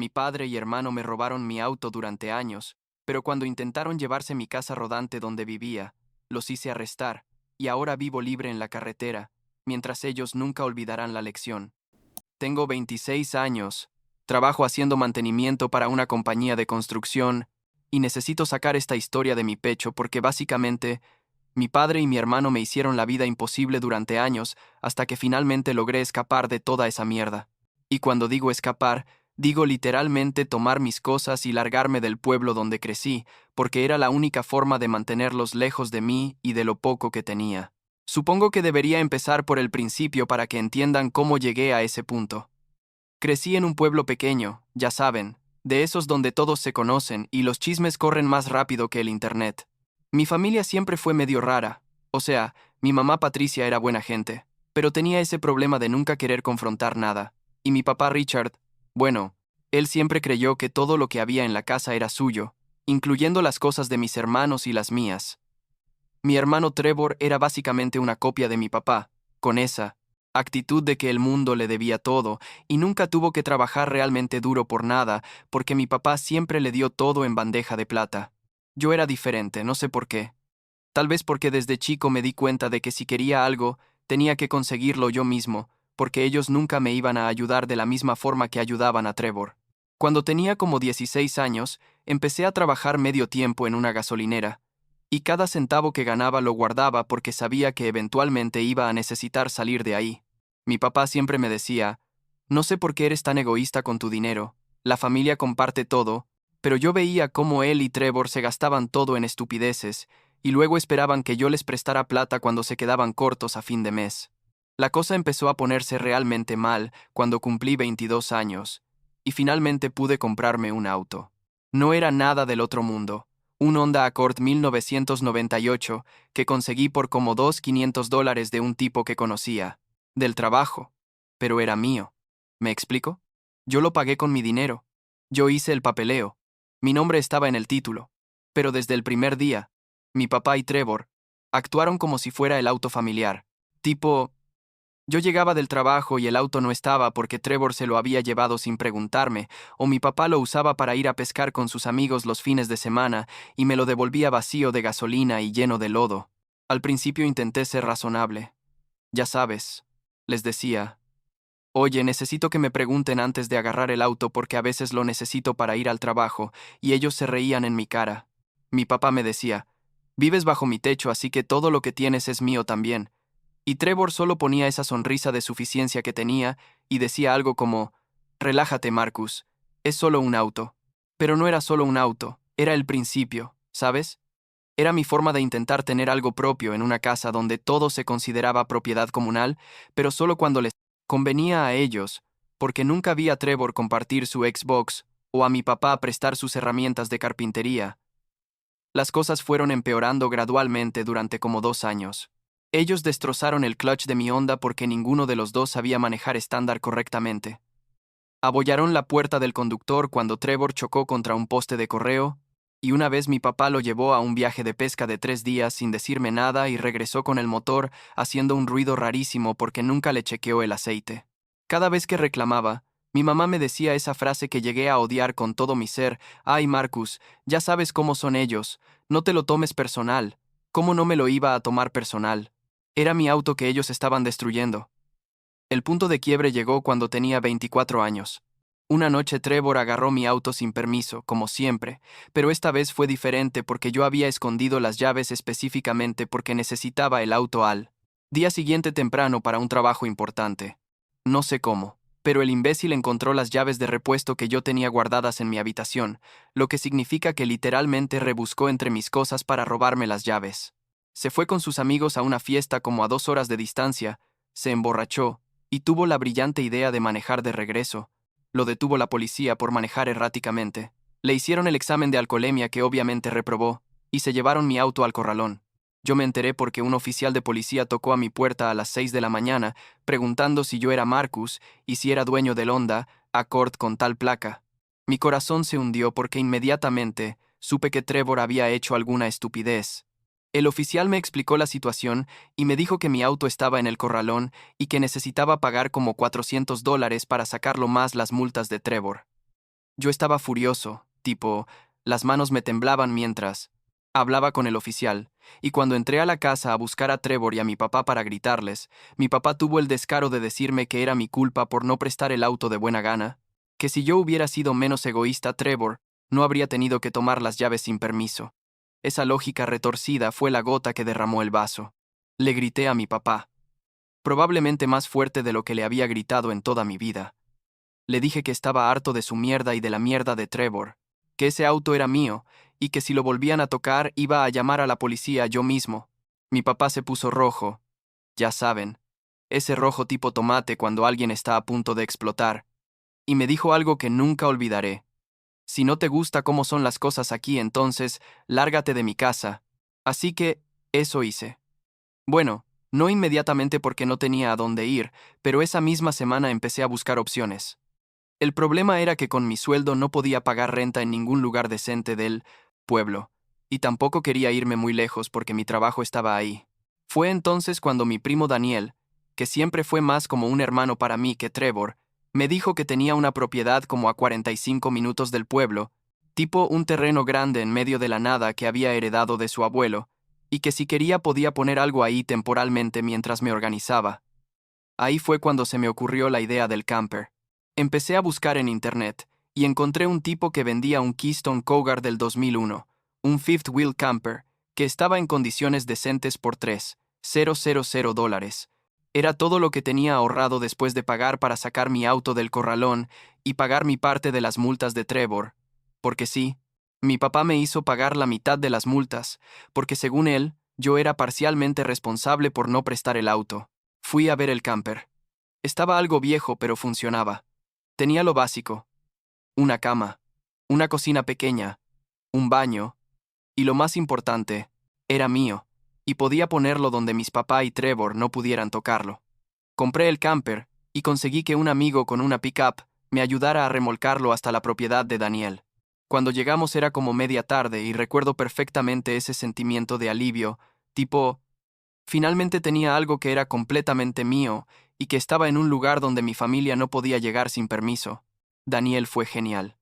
Mi padre y hermano me robaron mi auto durante años, pero cuando intentaron llevarse mi casa rodante donde vivía, los hice arrestar, y ahora vivo libre en la carretera, mientras ellos nunca olvidarán la lección. Tengo 26 años, trabajo haciendo mantenimiento para una compañía de construcción, y necesito sacar esta historia de mi pecho porque básicamente mi padre y mi hermano me hicieron la vida imposible durante años hasta que finalmente logré escapar de toda esa mierda. Y cuando digo escapar, digo literalmente tomar mis cosas y largarme del pueblo donde crecí, porque era la única forma de mantenerlos lejos de mí y de lo poco que tenía. Supongo que debería empezar por el principio para que entiendan cómo llegué a ese punto. Crecí en un pueblo pequeño, ya saben, de esos donde todos se conocen y los chismes corren más rápido que el internet. Mi familia siempre fue medio rara, o sea, mi mamá Patricia era buena gente, pero tenía ese problema de nunca querer confrontar nada. Y mi papá Richard, bueno, él siempre creyó que todo lo que había en la casa era suyo, incluyendo las cosas de mis hermanos y las mías. Mi hermano Trevor era básicamente una copia de mi papá, con esa actitud de que el mundo le debía todo, y nunca tuvo que trabajar realmente duro por nada, porque mi papá siempre le dio todo en bandeja de plata. Yo era diferente, no sé por qué. Tal vez porque desde chico me di cuenta de que si quería algo, tenía que conseguirlo yo mismo, porque ellos nunca me iban a ayudar de la misma forma que ayudaban a Trevor. Cuando tenía como 16 años, empecé a trabajar medio tiempo en una gasolinera, y cada centavo que ganaba lo guardaba porque sabía que eventualmente iba a necesitar salir de ahí. Mi papá siempre me decía, no sé por qué eres tan egoísta con tu dinero, la familia comparte todo, pero yo veía cómo él y Trevor se gastaban todo en estupideces, y luego esperaban que yo les prestara plata cuando se quedaban cortos a fin de mes. La cosa empezó a ponerse realmente mal cuando cumplí 22 años, y finalmente pude comprarme un auto. No era nada del otro mundo, un Honda Accord 1998 que conseguí por como $2,500 de un tipo que conocía, del trabajo, pero era mío. ¿Me explico? Yo lo pagué con mi dinero. Yo hice el papeleo. Mi nombre estaba en el título. Pero desde el primer día, mi papá y Trevor actuaron como si fuera el auto familiar. Tipo, yo llegaba del trabajo y el auto no estaba porque Trevor se lo había llevado sin preguntarme, o mi papá lo usaba para ir a pescar con sus amigos los fines de semana y me lo devolvía vacío de gasolina y lleno de lodo. Al principio intenté ser razonable. Ya sabes, les decía, oye, necesito que me pregunten antes de agarrar el auto porque a veces lo necesito para ir al trabajo, y ellos se reían en mi cara. Mi papá me decía, vives bajo mi techo, así que todo lo que tienes es mío también. Y Trevor solo ponía esa sonrisa de suficiencia que tenía y decía algo como, relájate, Marcus, es solo un auto. Pero no era solo un auto, era el principio, ¿sabes? Era mi forma de intentar tener algo propio en una casa donde todo se consideraba propiedad comunal, pero solo cuando les convenía a ellos, porque nunca vi a Trevor compartir su Xbox o a mi papá prestar sus herramientas de carpintería. Las cosas fueron empeorando gradualmente durante como 2 años. Ellos destrozaron el clutch de mi Honda porque ninguno de los dos sabía manejar estándar correctamente. Abollaron la puerta del conductor cuando Trevor chocó contra un poste de correo, y una vez mi papá lo llevó a un viaje de pesca de 3 días sin decirme nada y regresó con el motor haciendo un ruido rarísimo porque nunca le chequeó el aceite. Cada vez que reclamaba, mi mamá me decía esa frase que llegué a odiar con todo mi ser: ay, Marcus, ya sabes cómo son ellos, no te lo tomes personal. ¿Cómo no me lo iba a tomar personal? Era mi auto que ellos estaban destruyendo. El punto de quiebre llegó cuando tenía 24 años. Una noche Trevor agarró mi auto sin permiso, como siempre, pero esta vez fue diferente porque yo había escondido las llaves específicamente porque necesitaba el auto al día siguiente temprano para un trabajo importante. No sé cómo, pero el imbécil encontró las llaves de repuesto que yo tenía guardadas en mi habitación, lo que significa que literalmente rebuscó entre mis cosas para robarme las llaves. Se fue con sus amigos a una fiesta como a 2 horas de distancia, se emborrachó, y tuvo la brillante idea de manejar de regreso. Lo detuvo la policía por manejar erráticamente. Le hicieron el examen de alcoholemia que obviamente reprobó, y se llevaron mi auto al corralón. Yo me enteré porque un oficial de policía tocó a mi puerta a las 6 de la mañana, preguntando si yo era Marcus y si era dueño del Honda Accord con tal placa. Mi corazón se hundió porque inmediatamente supe que Trevor había hecho alguna estupidez. El oficial me explicó la situación y me dijo que mi auto estaba en el corralón y que necesitaba pagar como $400 para sacarlo más las multas de Trevor. Yo estaba furioso, tipo, las manos me temblaban mientras hablaba con el oficial, y cuando entré a la casa a buscar a Trevor y a mi papá para gritarles, mi papá tuvo el descaro de decirme que era mi culpa por no prestar el auto de buena gana, que si yo hubiera sido menos egoísta, Trevor no habría tenido que tomar las llaves sin permiso. Esa lógica retorcida fue la gota que derramó el vaso. Le grité a mi papá, probablemente más fuerte de lo que le había gritado en toda mi vida. Le dije que estaba harto de su mierda y de la mierda de Trevor, que ese auto era mío, y que si lo volvían a tocar iba a llamar a la policía yo mismo. Mi papá se puso rojo, ya saben, ese rojo tipo tomate cuando alguien está a punto de explotar, y me dijo algo que nunca olvidaré. Si no te gusta cómo son las cosas aquí, entonces, lárgate de mi casa. Así que, eso hice. Bueno, no inmediatamente porque no tenía a dónde ir, pero esa misma semana empecé a buscar opciones. El problema era que con mi sueldo no podía pagar renta en ningún lugar decente del pueblo, y tampoco quería irme muy lejos porque mi trabajo estaba ahí. Fue entonces cuando mi primo Daniel, que siempre fue más como un hermano para mí que Trevor, me dijo que tenía una propiedad como a 45 minutos del pueblo, tipo un terreno grande en medio de la nada que había heredado de su abuelo, y que si quería podía poner algo ahí temporalmente mientras me organizaba. Ahí fue cuando se me ocurrió la idea del camper. Empecé a buscar en internet y encontré un tipo que vendía un Keystone Cougar del 2001, un fifth wheel camper, que estaba en condiciones decentes por $3,000. Era todo lo que tenía ahorrado después de pagar para sacar mi auto del corralón y pagar mi parte de las multas de Trevor. Porque sí, mi papá me hizo pagar la mitad de las multas, porque según él, yo era parcialmente responsable por no prestar el auto. Fui a ver el camper. Estaba algo viejo, pero funcionaba. Tenía lo básico: una cama, una cocina pequeña, un baño, y lo más importante, era mío, y podía ponerlo donde mis papá y Trevor no pudieran tocarlo. Compré el camper, y conseguí que un amigo con una pickup me ayudara a remolcarlo hasta la propiedad de Daniel. Cuando llegamos era como media tarde y recuerdo perfectamente ese sentimiento de alivio, tipo, finalmente tenía algo que era completamente mío y que estaba en un lugar donde mi familia no podía llegar sin permiso. Daniel fue genial.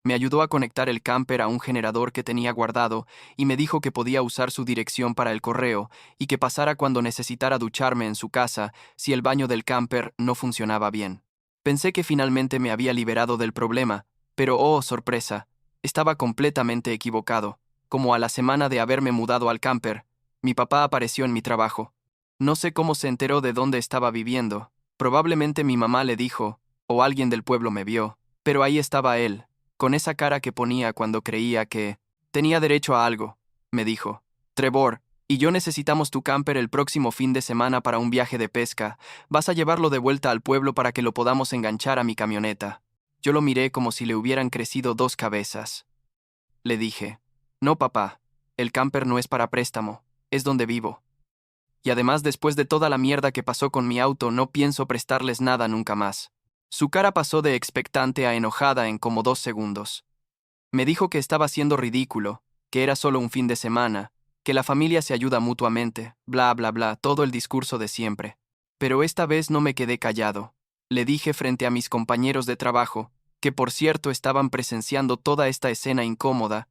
Me ayudó a conectar el camper a un generador que tenía guardado y me dijo que podía usar su dirección para el correo y que pasara cuando necesitara ducharme en su casa si el baño del camper no funcionaba bien. Pensé que finalmente me había liberado del problema, pero oh, sorpresa, estaba completamente equivocado. Como a la semana de haberme mudado al camper, mi papá apareció en mi trabajo. No sé cómo se enteró de dónde estaba viviendo. Probablemente mi mamá le dijo, o alguien del pueblo me vio, pero ahí estaba él, con esa cara que ponía cuando creía que tenía derecho a algo. Me dijo: Trevor, y yo necesitamos tu camper el próximo fin de semana para un viaje de pesca. Vas a llevarlo de vuelta al pueblo para que lo podamos enganchar a mi camioneta. Yo lo miré como si le hubieran crecido dos cabezas. Le dije: no, papá, el camper no es para préstamo, es donde vivo. Y además, después de toda la mierda que pasó con mi auto, no pienso prestarles nada nunca más. Su cara pasó de expectante a enojada en como 2 segundos. Me dijo que estaba siendo ridículo, que era solo un fin de semana, que la familia se ayuda mutuamente, bla, bla, bla, todo el discurso de siempre. Pero esta vez no me quedé callado. Le dije frente a mis compañeros de trabajo, que por cierto estaban presenciando toda esta escena incómoda,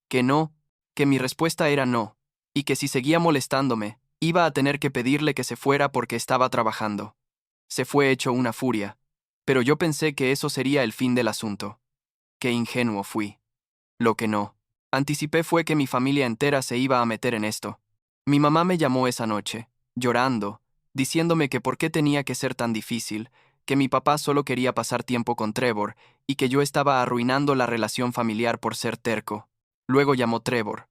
que no, que mi respuesta era no, y que si seguía molestándome, iba a tener que pedirle que se fuera porque estaba trabajando. Se fue hecho una furia, pero yo pensé que eso sería el fin del asunto. Qué ingenuo fui. Lo que no anticipé fue que mi familia entera se iba a meter en esto. Mi mamá me llamó esa noche, llorando, diciéndome que por qué tenía que ser tan difícil, que mi papá solo quería pasar tiempo con Trevor y que yo estaba arruinando la relación familiar por ser terco. Luego llamó Trevor,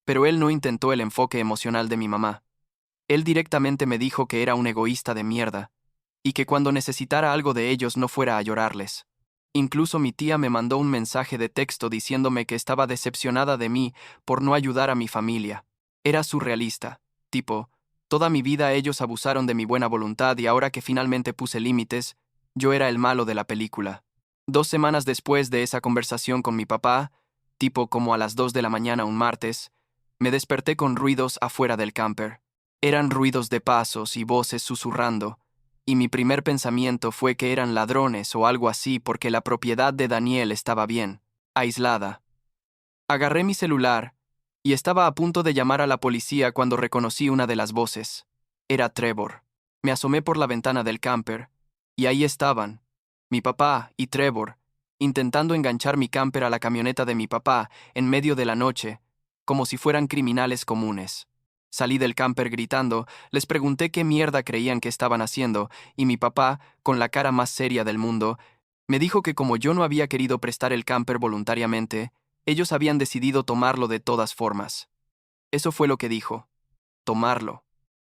pero él no intentó el enfoque emocional de mi mamá. Él directamente me dijo que era un egoísta de mierda, y que cuando necesitara algo de ellos no fuera a llorarles. Incluso mi tía me mandó un mensaje de texto diciéndome que estaba decepcionada de mí por no ayudar a mi familia. Era surrealista, tipo, toda mi vida ellos abusaron de mi buena voluntad y ahora que finalmente puse límites, yo era el malo de la película. 2 semanas después de esa conversación con mi papá, tipo como a las 2 de la mañana un martes, me desperté con ruidos afuera del camper. Eran ruidos de pasos y voces susurrando, y mi primer pensamiento fue que eran ladrones o algo así porque la propiedad de Daniel estaba bien, aislada. Agarré mi celular y estaba a punto de llamar a la policía cuando reconocí una de las voces. Era Trevor. Me asomé por la ventana del camper, y ahí estaban, mi papá y Trevor, intentando enganchar mi camper a la camioneta de mi papá en medio de la noche, como si fueran criminales comunes. Salí del camper gritando, les pregunté qué mierda creían que estaban haciendo, y mi papá, con la cara más seria del mundo, me dijo que como yo no había querido prestar el camper voluntariamente, ellos habían decidido tomarlo de todas formas. Eso fue lo que dijo. Tomarlo.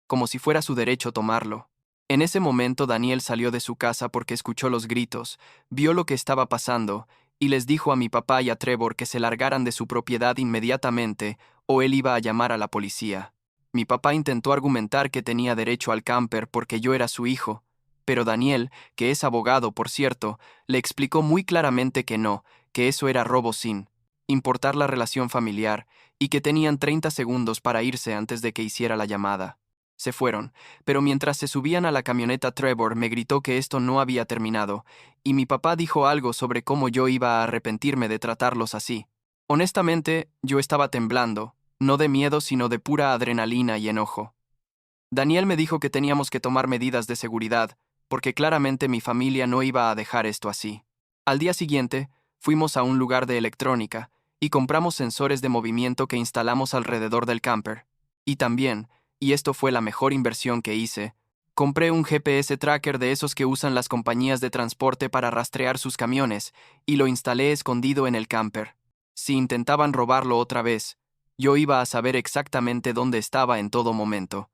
Como si fuera su derecho tomarlo. En ese momento Daniel salió de su casa porque escuchó los gritos, vio lo que estaba pasando, y les dijo a mi papá y a Trevor que se largaran de su propiedad inmediatamente, o él iba a llamar a la policía. Mi papá intentó argumentar que tenía derecho al camper porque yo era su hijo, pero Daniel, que es abogado, por cierto, le explicó muy claramente que no, que eso era robo sin importar la relación familiar, y que tenían 30 segundos para irse antes de que hiciera la llamada. Se fueron, pero mientras se subían a la camioneta Trevor me gritó que esto no había terminado, y mi papá dijo algo sobre cómo yo iba a arrepentirme de tratarlos así. Honestamente, yo estaba temblando, no de miedo sino de pura adrenalina y enojo. Daniel me dijo que teníamos que tomar medidas de seguridad, porque claramente mi familia no iba a dejar esto así. Al día siguiente, fuimos a un lugar de electrónica, y compramos sensores de movimiento que instalamos alrededor del camper. Y también, y esto fue la mejor inversión que hice, compré un GPS tracker de esos que usan las compañías de transporte para rastrear sus camiones, y lo instalé escondido en el camper. Si intentaban robarlo otra vez, yo iba a saber exactamente dónde estaba en todo momento.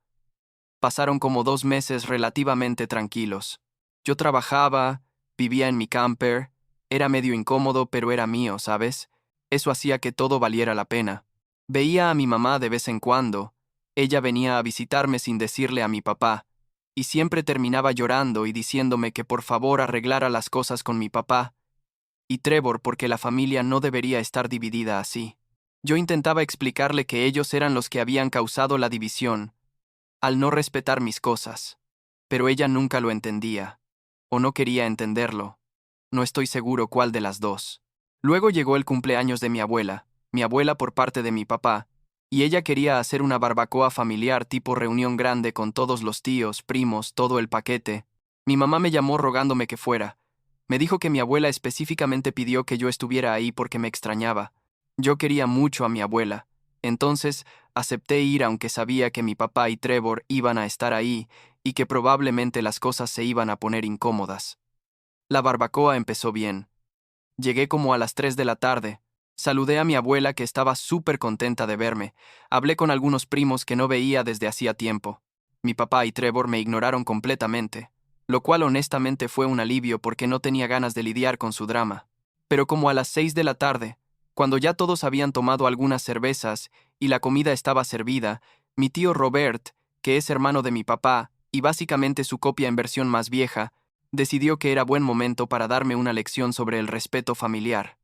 Pasaron como 2 meses relativamente tranquilos. Yo trabajaba, vivía en mi camper, era medio incómodo pero era mío, ¿sabes? Eso hacía que todo valiera la pena. Veía a mi mamá de vez en cuando. Ella venía a visitarme sin decirle a mi papá, y siempre terminaba llorando y diciéndome que por favor arreglara las cosas con mi papá, y Trevor porque la familia no debería estar dividida así. Yo intentaba explicarle que ellos eran los que habían causado la división, al no respetar mis cosas, pero ella nunca lo entendía, o no quería entenderlo. No estoy seguro cuál de las dos. Luego llegó el cumpleaños de mi abuela por parte de mi papá, y ella quería hacer una barbacoa familiar tipo reunión grande con todos los tíos, primos, todo el paquete. Mi mamá me llamó rogándome que fuera. Me dijo que mi abuela específicamente pidió que yo estuviera ahí porque me extrañaba. Yo quería mucho a mi abuela. Entonces, acepté ir aunque sabía que mi papá y Trevor iban a estar ahí y que probablemente las cosas se iban a poner incómodas. La barbacoa empezó bien. Llegué como a las 3 de la tarde. Saludé a mi abuela que estaba súper contenta de verme. Hablé con algunos primos que no veía desde hacía tiempo. Mi papá y Trevor me ignoraron completamente, lo cual honestamente fue un alivio porque no tenía ganas de lidiar con su drama. Pero como a las 6 de la tarde, cuando ya todos habían tomado algunas cervezas y la comida estaba servida, mi tío Robert, que es hermano de mi papá y básicamente su copia en versión más vieja, decidió que era buen momento para darme una lección sobre el respeto familiar.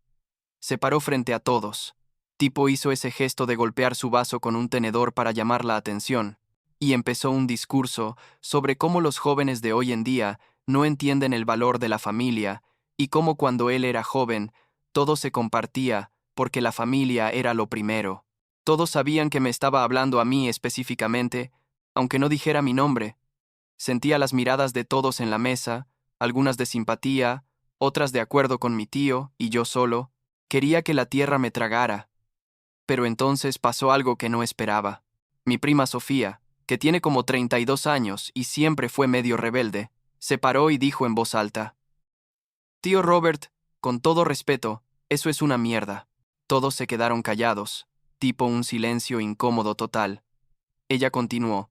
Se paró frente a todos. Tipo hizo ese gesto de golpear su vaso con un tenedor para llamar la atención, y empezó un discurso sobre cómo los jóvenes de hoy en día no entienden el valor de la familia, y cómo cuando él era joven, todo se compartía, porque la familia era lo primero. Todos sabían que me estaba hablando a mí específicamente, aunque no dijera mi nombre. Sentía las miradas de todos en la mesa, algunas de simpatía, otras de acuerdo con mi tío, y yo solo. Quería que la tierra me tragara. Pero entonces pasó algo que no esperaba. Mi prima Sofía, que tiene como 32 años y siempre fue medio rebelde, se paró y dijo en voz alta: Tío Robert, con todo respeto, eso es una mierda. Todos se quedaron callados, tipo un silencio incómodo total. Ella continuó: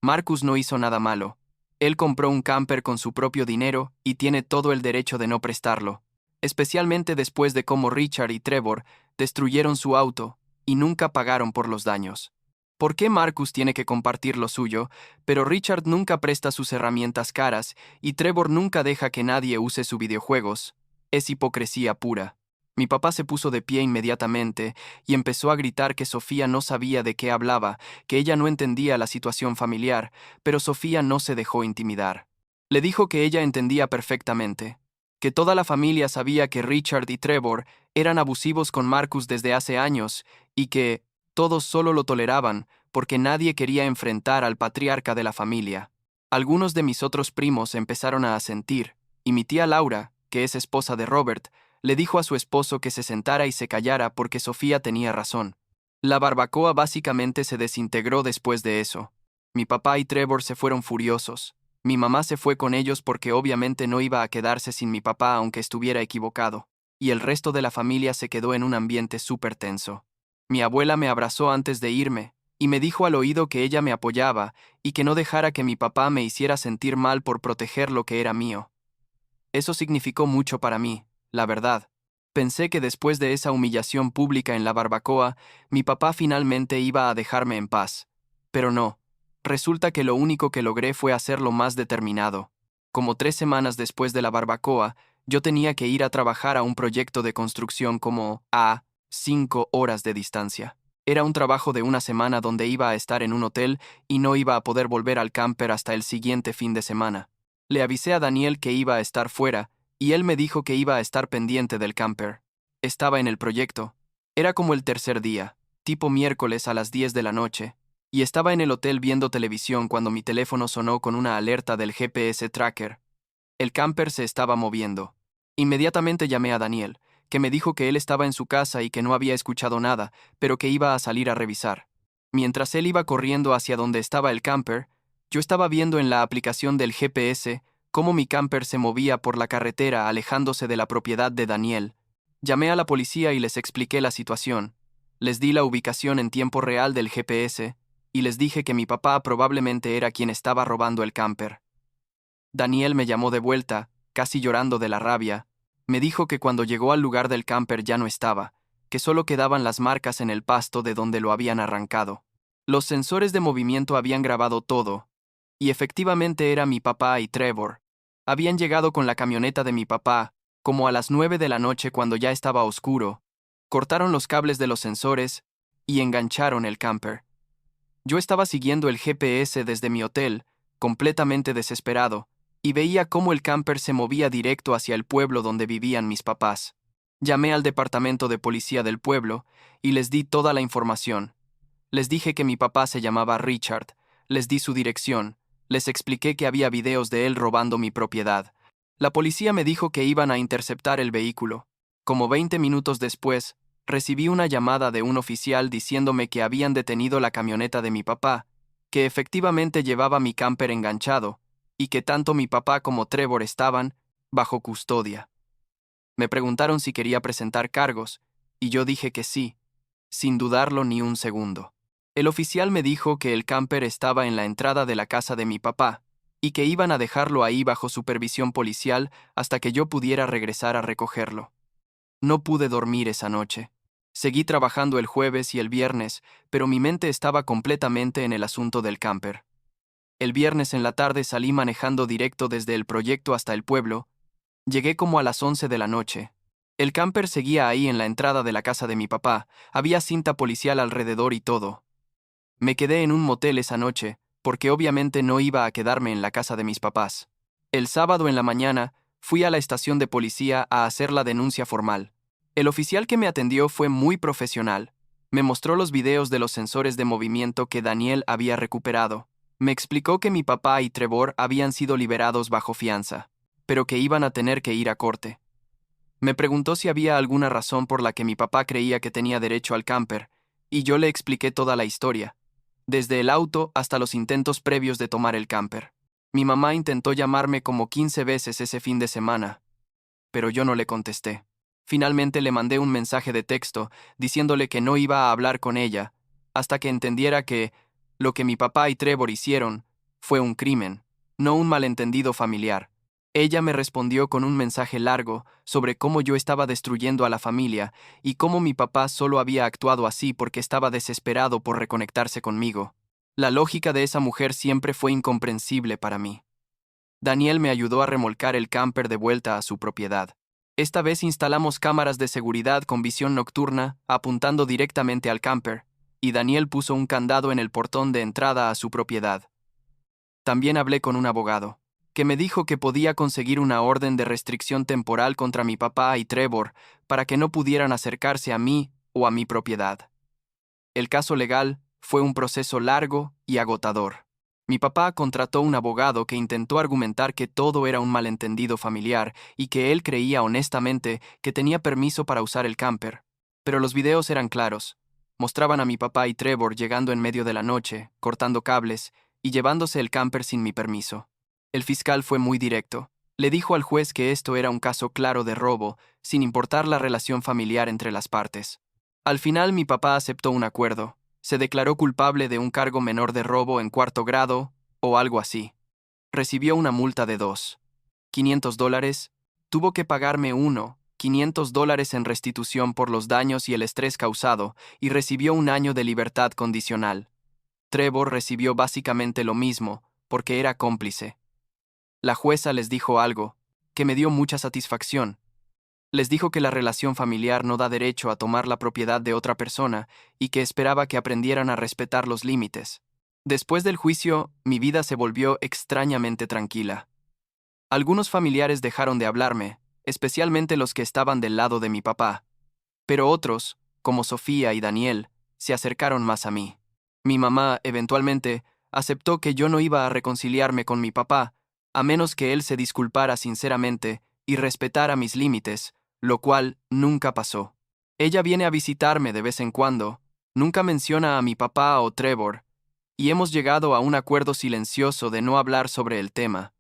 Marcus no hizo nada malo. Él compró un camper con su propio dinero y tiene todo el derecho de no prestarlo, especialmente después de cómo Richard y Trevor destruyeron su auto y nunca pagaron por los daños. ¿Por qué Marcus tiene que compartir lo suyo, pero Richard nunca presta sus herramientas caras y Trevor nunca deja que nadie use sus videojuegos? Es hipocresía pura. Mi papá se puso de pie inmediatamente y empezó a gritar que Sofía no sabía de qué hablaba, que ella no entendía la situación familiar, pero Sofía no se dejó intimidar. Le dijo que ella entendía perfectamente, que toda la familia sabía que Richard y Trevor eran abusivos con Marcus desde hace años y que todos solo lo toleraban porque nadie quería enfrentar al patriarca de la familia. Algunos de mis otros primos empezaron a asentir, y mi tía Laura, que es esposa de Robert, le dijo a su esposo que se sentara y se callara porque Sofía tenía razón. La barbacoa básicamente se desintegró después de eso. Mi papá y Trevor se fueron furiosos. Mi mamá se fue con ellos porque obviamente no iba a quedarse sin mi papá aunque estuviera equivocado, y el resto de la familia se quedó en un ambiente súper tenso. Mi abuela me abrazó antes de irme, y me dijo al oído que ella me apoyaba y que no dejara que mi papá me hiciera sentir mal por proteger lo que era mío. Eso significó mucho para mí, la verdad. Pensé que después de esa humillación pública en la barbacoa, mi papá finalmente iba a dejarme en paz. Pero no. Resulta que lo único que logré fue hacerlo más determinado. Como 3 semanas después de la barbacoa, yo tenía que ir a trabajar a un proyecto de construcción como a 5 horas de distancia. Era un trabajo de una semana donde iba a estar en un hotel y no iba a poder volver al camper hasta el siguiente fin de semana. Le avisé a Daniel que iba a estar fuera, y él me dijo que iba a estar pendiente del camper. Estaba en el proyecto. Era como el tercer día, tipo miércoles a las 10 de la noche, y estaba en el hotel viendo televisión cuando mi teléfono sonó con una alerta del GPS tracker. El camper se estaba moviendo. Inmediatamente llamé a Daniel, que me dijo que él estaba en su casa y que no había escuchado nada, pero que iba a salir a revisar. Mientras él iba corriendo hacia donde estaba el camper, yo estaba viendo en la aplicación del GPS cómo mi camper se movía por la carretera alejándose de la propiedad de Daniel. Llamé a la policía y les expliqué la situación. Les di la ubicación en tiempo real del GPS y les dije que mi papá probablemente era quien estaba robando el camper. Daniel me llamó de vuelta, casi llorando de la rabia. Me dijo que cuando llegó al lugar del camper ya no estaba, que solo quedaban las marcas en el pasto de donde lo habían arrancado. Los sensores de movimiento habían grabado todo, y efectivamente era mi papá y Trevor. Habían llegado con la camioneta de mi papá, como a las 9 de la noche cuando ya estaba oscuro. Cortaron los cables de los sensores y engancharon el camper. Yo estaba siguiendo el GPS desde mi hotel, completamente desesperado, y veía cómo el camper se movía directo hacia el pueblo donde vivían mis papás. Llamé al departamento de policía del pueblo y les di toda la información. Les dije que mi papá se llamaba Richard, les di su dirección, les expliqué que había videos de él robando mi propiedad. La policía me dijo que iban a interceptar el vehículo. Como 20 minutos después, recibí una llamada de un oficial diciéndome que habían detenido la camioneta de mi papá, que efectivamente llevaba mi camper enganchado, y que tanto mi papá como Trevor estaban bajo custodia. Me preguntaron si quería presentar cargos, y yo dije que sí, sin dudarlo ni un segundo. El oficial me dijo que el camper estaba en la entrada de la casa de mi papá, y que iban a dejarlo ahí bajo supervisión policial hasta que yo pudiera regresar a recogerlo. No pude dormir esa noche. Seguí trabajando el jueves y el viernes, pero mi mente estaba completamente en el asunto del camper. El viernes en la tarde salí manejando directo desde el proyecto hasta el pueblo. Llegué como a las 11 de la noche. El camper seguía ahí en la entrada de la casa de mi papá. Había cinta policial alrededor y todo. Me quedé en un motel esa noche, porque obviamente no iba a quedarme en la casa de mis papás. El sábado en la mañana, fui a la estación de policía a hacer la denuncia formal. El oficial que me atendió fue muy profesional. Me mostró los videos de los sensores de movimiento que Daniel había recuperado. Me explicó que mi papá y Trevor habían sido liberados bajo fianza, pero que iban a tener que ir a corte. Me preguntó si había alguna razón por la que mi papá creía que tenía derecho al camper, y yo le expliqué toda la historia, desde el auto hasta los intentos previos de tomar el camper. Mi mamá intentó llamarme como 15 veces ese fin de semana, pero yo no le contesté. Finalmente le mandé un mensaje de texto diciéndole que no iba a hablar con ella hasta que entendiera que lo que mi papá y Trevor hicieron fue un crimen, no un malentendido familiar. Ella me respondió con un mensaje largo sobre cómo yo estaba destruyendo a la familia y cómo mi papá solo había actuado así porque estaba desesperado por reconectarse conmigo. La lógica de esa mujer siempre fue incomprensible para mí. Daniel me ayudó a remolcar el camper de vuelta a su propiedad. Esta vez instalamos cámaras de seguridad con visión nocturna apuntando directamente al camper, y Daniel puso un candado en el portón de entrada a su propiedad. También hablé con un abogado, que me dijo que podía conseguir una orden de restricción temporal contra mi papá y Trevor para que no pudieran acercarse a mí o a mi propiedad. El caso legal fue un proceso largo y agotador. Mi papá contrató un abogado que intentó argumentar que todo era un malentendido familiar y que él creía honestamente que tenía permiso para usar el camper. Pero los videos eran claros. Mostraban a mi papá y Trevor llegando en medio de la noche, cortando cables y llevándose el camper sin mi permiso. El fiscal fue muy directo. Le dijo al juez que esto era un caso claro de robo, sin importar la relación familiar entre las partes. Al final mi papá aceptó un acuerdo. Se declaró culpable de un cargo menor de robo en cuarto grado o algo así. Recibió una multa de $500. Tuvo que pagarme $500 en restitución por los daños y el estrés causado y recibió un año de libertad condicional. Trevor recibió básicamente lo mismo, porque era cómplice. La jueza les dijo algo que me dio mucha satisfacción. Les dijo que la relación familiar no da derecho a tomar la propiedad de otra persona y que esperaba que aprendieran a respetar los límites. Después del juicio, mi vida se volvió extrañamente tranquila. Algunos familiares dejaron de hablarme, especialmente los que estaban del lado de mi papá, pero otros, como Sofía y Daniel, se acercaron más a mí. Mi mamá, eventualmente, aceptó que yo no iba a reconciliarme con mi papá, a menos que él se disculpara sinceramente y respetara mis límites, lo cual nunca pasó. Ella viene a visitarme de vez en cuando, nunca menciona a mi papá o Trevor, y hemos llegado a un acuerdo silencioso de no hablar sobre el tema.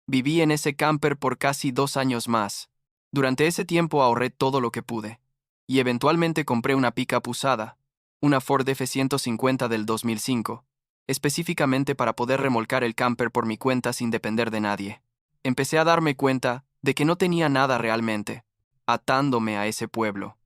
Viví en ese camper por casi 2 años más. Durante ese tiempo ahorré todo lo que pude, y eventualmente compré una pick-up usada, una Ford F-150 del 2005, específicamente para poder remolcar el camper por mi cuenta sin depender de nadie. Empecé a darme cuenta de que no tenía nada realmente, atándome a ese pueblo.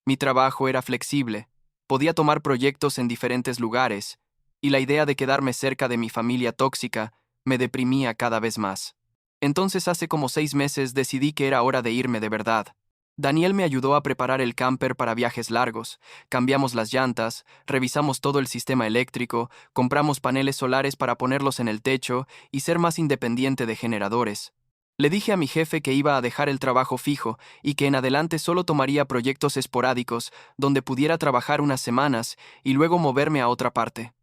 Mi trabajo era flexible, podía tomar proyectos en diferentes lugares, y la idea de quedarme cerca de mi familia tóxica me deprimía cada vez más. Entonces hace como 6 meses decidí que era hora de irme de verdad. Daniel me ayudó a preparar el camper para viajes largos, cambiamos las llantas, revisamos todo el sistema eléctrico, compramos paneles solares para ponerlos en el techo y ser más independiente de generadores. Le dije a mi jefe que iba a dejar el trabajo fijo y que en adelante solo tomaría proyectos esporádicos donde pudiera trabajar unas semanas y luego moverme a otra parte.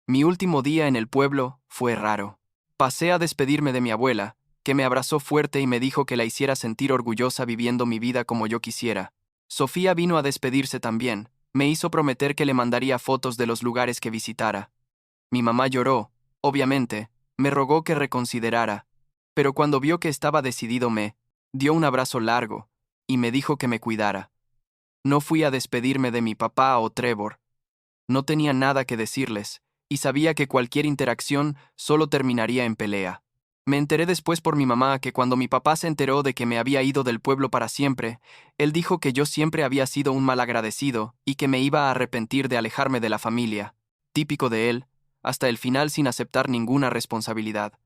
Mi último día en el pueblo fue raro. Pasé a despedirme de mi abuela, que me abrazó fuerte y me dijo que la hiciera sentir orgullosa viviendo mi vida como yo quisiera. Sofía vino a despedirse también. Me hizo prometer que le mandaría fotos de los lugares que visitara. Mi mamá lloró, obviamente, me rogó que reconsiderara, pero cuando vio que estaba decidido me dio un abrazo largo y me dijo que me cuidara. No fui a despedirme de mi papá o Trevor. No tenía nada que decirles, y sabía que cualquier interacción solo terminaría en pelea. Me enteré después por mi mamá que cuando mi papá se enteró de que me había ido del pueblo para siempre, él dijo que yo siempre había sido un malagradecido y que me iba a arrepentir de alejarme de la familia, típico de él, hasta el final sin aceptar ninguna responsabilidad.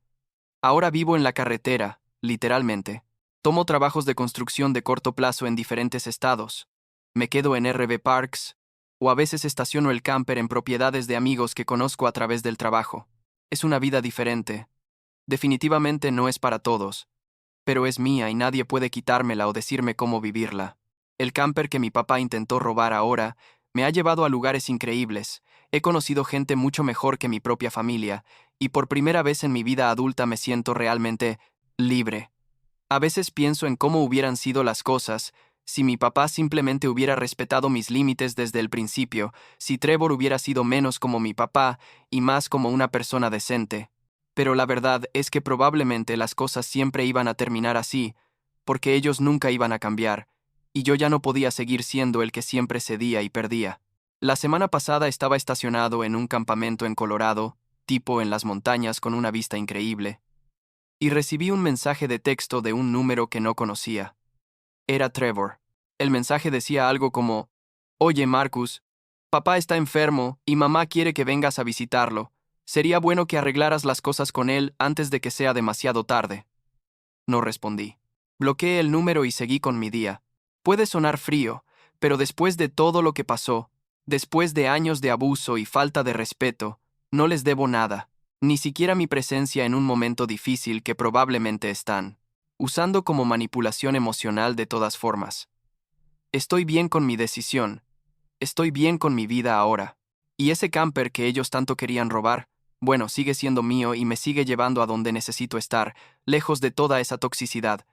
Ahora vivo en la carretera, literalmente. Tomo trabajos de construcción de corto plazo en diferentes estados. Me quedo en RV Parks, o a veces estaciono el camper en propiedades de amigos que conozco a través del trabajo. Es una vida diferente. Definitivamente no es para todos, pero es mía y nadie puede quitármela o decirme cómo vivirla. El camper que mi papá intentó robar ahora me ha llevado a lugares increíbles. He conocido gente mucho mejor que mi propia familia, y por primera vez en mi vida adulta me siento realmente libre. A veces pienso en cómo hubieran sido las cosas si mi papá simplemente hubiera respetado mis límites desde el principio, si Trevor hubiera sido menos como mi papá y más como una persona decente. Pero la verdad es que probablemente las cosas siempre iban a terminar así, porque ellos nunca iban a cambiar, y yo ya no podía seguir siendo el que siempre cedía y perdía. La semana pasada estaba estacionado en un campamento en Colorado, tipo en las montañas con una vista increíble, y recibí un mensaje de texto de un número que no conocía. Era Trevor. El mensaje decía algo como: «Oye, Marcus, papá está enfermo y mamá quiere que vengas a visitarlo. Sería bueno que arreglaras las cosas con él antes de que sea demasiado tarde». No respondí. Bloqueé el número y seguí con mi día. Puede sonar frío, pero después de todo lo que pasó, después de años de abuso y falta de respeto, no les debo nada. Ni siquiera mi presencia en un momento difícil que probablemente están usando como manipulación emocional de todas formas. Estoy bien con mi decisión. Estoy bien con mi vida ahora. Y ese camper que ellos tanto querían robar, bueno, sigue siendo mío y me sigue llevando a donde necesito estar, lejos de toda esa toxicidad,